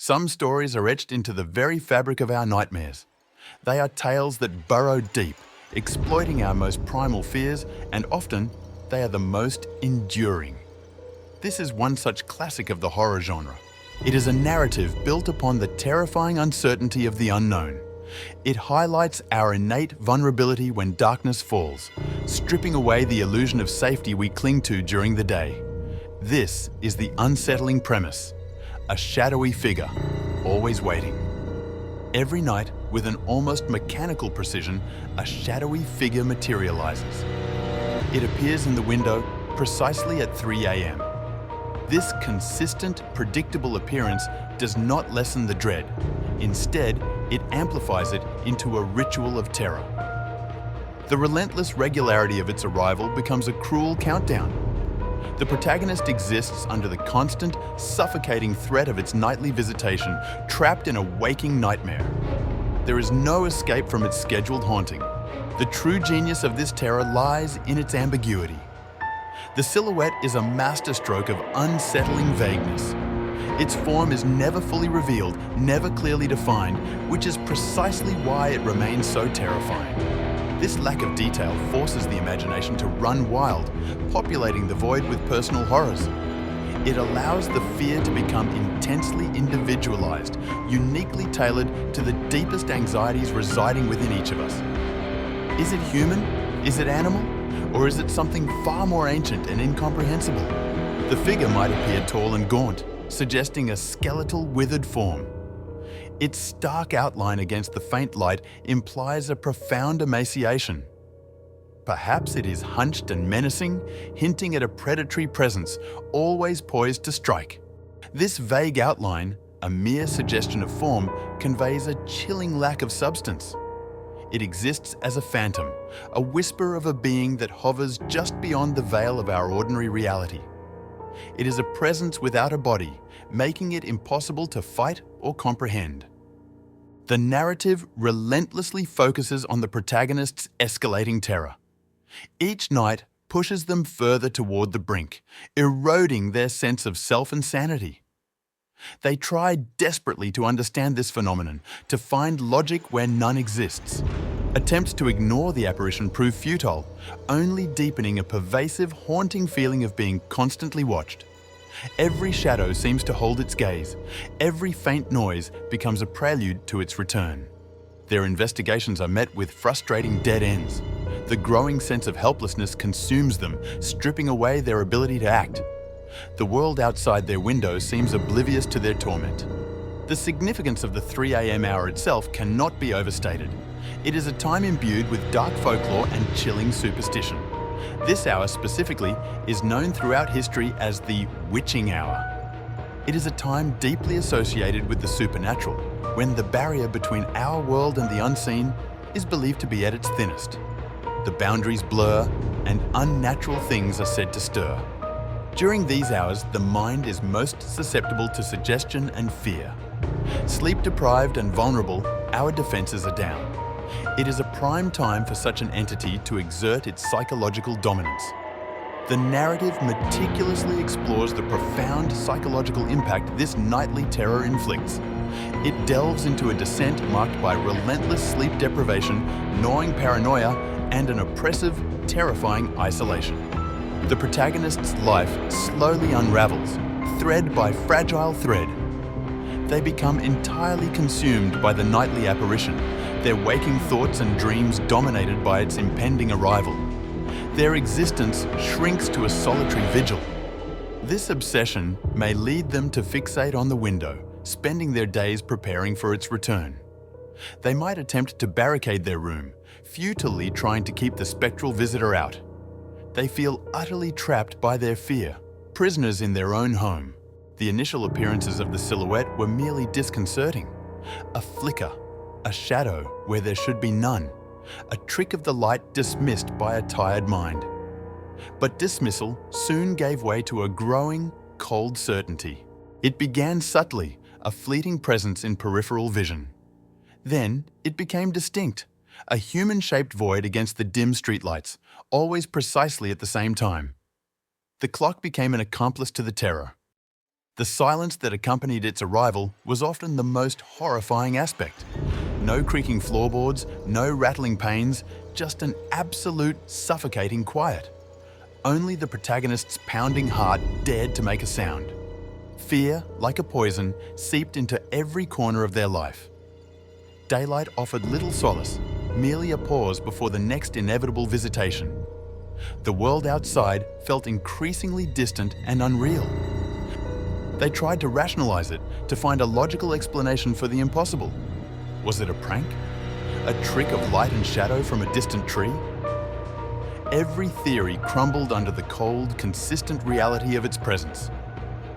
Some stories are etched into the very fabric of our nightmares. They are tales that burrow deep, exploiting our most primal fears, and often they are the most enduring. This is one such classic of the horror genre. It is a narrative built upon the terrifying uncertainty of the unknown. It highlights our innate vulnerability when darkness falls, stripping away the illusion of safety we cling to during the day. This is the unsettling premise: a shadowy figure, always waiting. Every night, with an almost mechanical precision, a shadowy figure materializes. It appears in the window precisely at 3 a.m. This consistent, predictable appearance does not lessen the dread. Instead, it amplifies it into a ritual of terror. The relentless regularity of its arrival becomes a cruel countdown. The protagonist exists under the constant, suffocating threat of its nightly visitation, trapped in a waking nightmare. There is no escape from its scheduled haunting. The true genius of this terror lies in its ambiguity. The silhouette is a masterstroke of unsettling vagueness. Its form is never fully revealed, never clearly defined, which is precisely why it remains so terrifying. This lack of detail forces the imagination to run wild, populating the void with personal horrors. It allows the fear to become intensely individualized, uniquely tailored to the deepest anxieties residing within each of us. Is it human? Is it animal? Or is it something far more ancient and incomprehensible? The figure might appear tall and gaunt, suggesting a skeletal, withered form. Its stark outline against the faint light implies a profound emaciation. Perhaps it is hunched and menacing, hinting at a predatory presence, always poised to strike. This vague outline, a mere suggestion of form, conveys a chilling lack of substance. It exists as a phantom, a whisper of a being that hovers just beyond the veil of our ordinary reality. It is a presence without a body, making it impossible to fight or comprehend. The narrative relentlessly focuses on the protagonist's escalating terror. Each night pushes them further toward the brink, eroding their sense of self and sanity. They try desperately to understand this phenomenon, to find logic where none exists. Attempts to ignore the apparition prove futile, only deepening a pervasive, haunting feeling of being constantly watched. Every shadow seems to hold its gaze. Every faint noise becomes a prelude to its return. Their investigations are met with frustrating dead ends. The growing sense of helplessness consumes them, stripping away their ability to act. The world outside their window seems oblivious to their torment. The significance of the 3 a.m. hour itself cannot be overstated. It is a time imbued with dark folklore and chilling superstition. This hour specifically is known throughout history as the witching hour. It is a time deeply associated with the supernatural, when the barrier between our world and the unseen is believed to be at its thinnest. The boundaries blur, and unnatural things are said to stir. During these hours, the mind is most susceptible to suggestion and fear. Sleep-deprived and vulnerable, our defenses are down. It is a prime time for such an entity to exert its psychological dominance. The narrative meticulously explores the profound psychological impact this nightly terror inflicts. It delves into a descent marked by relentless sleep deprivation, gnawing paranoia, and an oppressive, terrifying isolation. The protagonist's life slowly unravels, thread by fragile thread. They become entirely consumed by the nightly apparition, their waking thoughts and dreams dominated by its impending arrival. Their existence shrinks to a solitary vigil. This obsession may lead them to fixate on the window, spending their days preparing for its return. They might attempt to barricade their room, futilely trying to keep the spectral visitor out. They feel utterly trapped by their fear, prisoners in their own home. The initial appearances of the silhouette were merely disconcerting. A flicker, a shadow where there should be none, a trick of the light dismissed by a tired mind. But dismissal soon gave way to a growing, cold certainty. It began subtly, a fleeting presence in peripheral vision. Then it became distinct, a human-shaped void against the dim streetlights, always precisely at the same time. The clock became an accomplice to the terror. The silence that accompanied its arrival was often the most horrifying aspect. No creaking floorboards, no rattling panes, just an absolute suffocating quiet. Only the protagonist's pounding heart dared to make a sound. Fear, like a poison, seeped into every corner of their life. Daylight offered little solace, merely a pause before the next inevitable visitation. The world outside felt increasingly distant and unreal. They tried to rationalize it, to find a logical explanation for the impossible. Was it a prank? A trick of light and shadow from a distant tree? Every theory crumbled under the cold, consistent reality of its presence.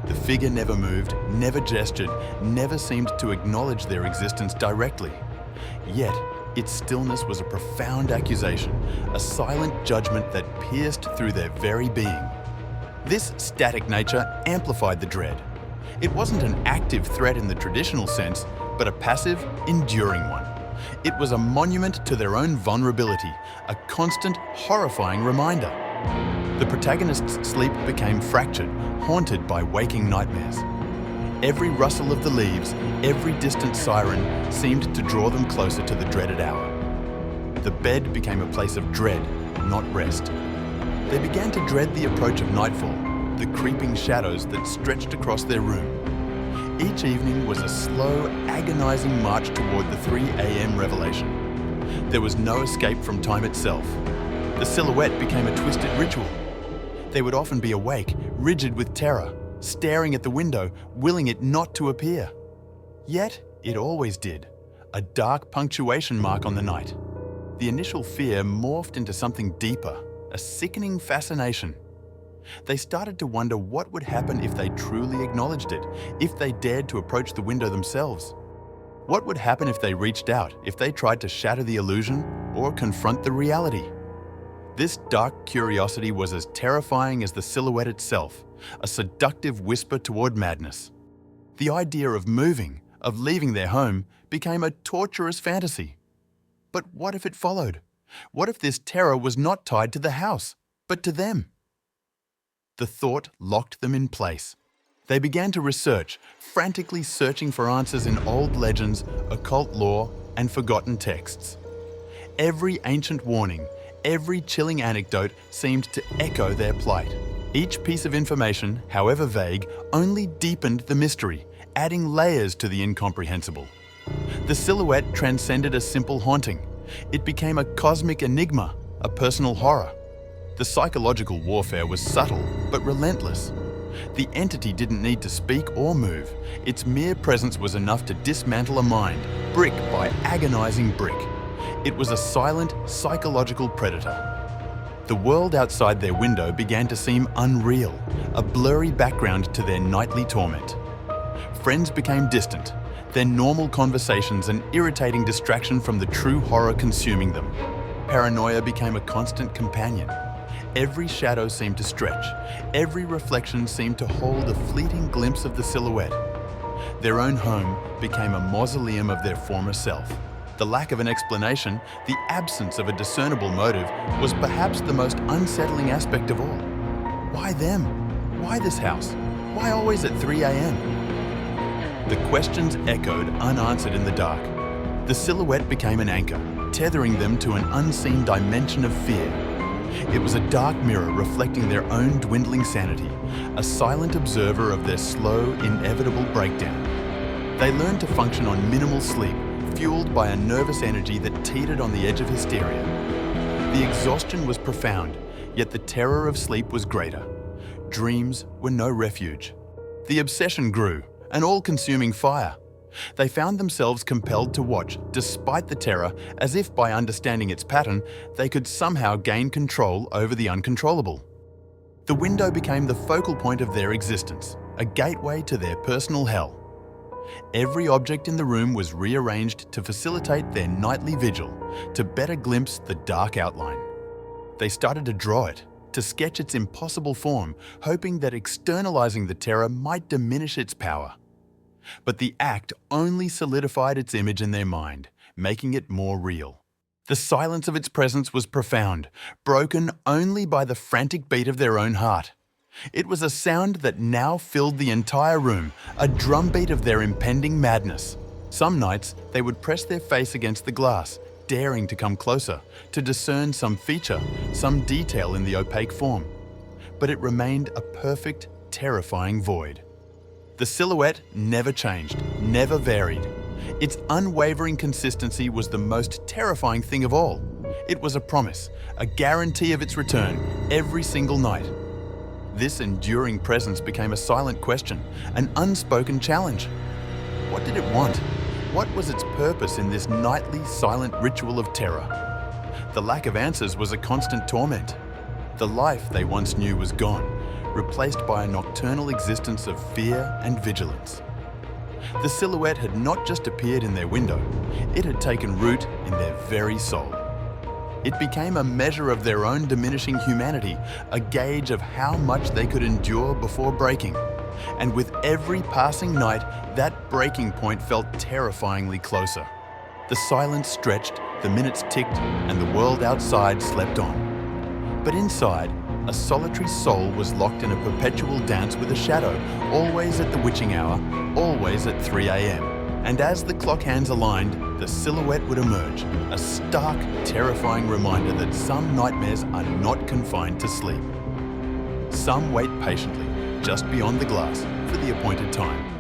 The figure never moved, never gestured, never seemed to acknowledge their existence directly. Yet, its stillness was a profound accusation, a silent judgment that pierced through their very being. This static nature amplified the dread. It wasn't an active threat in the traditional sense, but a passive, enduring one. It was a monument to their own vulnerability, a constant, horrifying reminder. The protagonist's sleep became fractured, haunted by waking nightmares. Every rustle of the leaves, every distant siren seemed to draw them closer to the dreaded hour. The bed became a place of dread, not rest. They began to dread the approach of nightfall, the creeping shadows that stretched across their room. Each evening was a slow, agonizing march toward the 3 a.m. revelation. There was no escape from time itself. The silhouette became a twisted ritual. They would often be awake, rigid with terror, staring at the window, willing it not to appear. Yet, it always did, a dark punctuation mark on the night. The initial fear morphed into something deeper, a sickening fascination. They started to wonder what would happen if they truly acknowledged it, if they dared to approach the window themselves. What would happen if they reached out, if they tried to shatter the illusion or confront the reality? This dark curiosity was as terrifying as the silhouette itself, a seductive whisper toward madness. The idea of moving, of leaving their home, became a torturous fantasy. But what if it followed? What if this terror was not tied to the house, but to them? The thought locked them in place. They began to research, frantically searching for answers in old legends, occult lore, and forgotten texts. Every ancient warning, every chilling anecdote seemed to echo their plight. Each piece of information, however vague, only deepened the mystery, adding layers to the incomprehensible. The silhouette transcended a simple haunting. It became a cosmic enigma, a personal horror. The psychological warfare was subtle but relentless. The entity didn't need to speak or move. Its mere presence was enough to dismantle a mind, brick by agonizing brick. It was a silent, psychological predator. The world outside their window began to seem unreal, a blurry background to their nightly torment. Friends became distant, their normal conversations an irritating distraction from the true horror consuming them. Paranoia became a constant companion. Every shadow seemed to stretch. Every reflection seemed to hold a fleeting glimpse of the silhouette. Their own home became a mausoleum of their former self. The lack of an explanation, the absence of a discernible motive, was perhaps the most unsettling aspect of all. Why them? Why this house? Why always at 3 a.m.? The questions echoed unanswered in the dark. The silhouette became an anchor, tethering them to an unseen dimension of fear. It was a dark mirror reflecting their own dwindling sanity, a silent observer of their slow, inevitable breakdown. They learned to function on minimal sleep, fueled by a nervous energy that teetered on the edge of hysteria. The exhaustion was profound, yet the terror of sleep was greater. Dreams were no refuge. The obsession grew, an all-consuming fire. They found themselves compelled to watch, despite the terror, as if by understanding its pattern, they could somehow gain control over the uncontrollable. The window became the focal point of their existence, a gateway to their personal hell. Every object in the room was rearranged to facilitate their nightly vigil, to better glimpse the dark outline. They started to draw it, to sketch its impossible form, hoping that externalizing the terror might diminish its power. But the act only solidified its image in their mind, making it more real. The silence of its presence was profound, broken only by the frantic beat of their own heart. It was a sound that now filled the entire room, a drumbeat of their impending madness. Some nights, they would press their face against the glass, daring to come closer, to discern some feature, some detail in the opaque form. But it remained a perfect, terrifying void. The silhouette never changed, never varied. Its unwavering consistency was the most terrifying thing of all. It was a promise, a guarantee of its return, every single night. This enduring presence became a silent question, an unspoken challenge. What did it want? What was its purpose in this nightly, silent ritual of terror? The lack of answers was a constant torment. The life they once knew was gone, replaced by a nocturnal existence of fear and vigilance. The silhouette had not just appeared in their window, it had taken root in their very soul. It became a measure of their own diminishing humanity, a gauge of how much they could endure before breaking. And with every passing night, that breaking point felt terrifyingly closer. The silence stretched, the minutes ticked, and the world outside slept on. But inside, a solitary soul was locked in a perpetual dance with a shadow, always at the witching hour, always at 3 a.m. And as the clock hands aligned, the silhouette would emerge, a stark, terrifying reminder that some nightmares are not confined to sleep. Some wait patiently, just beyond the glass, for the appointed time.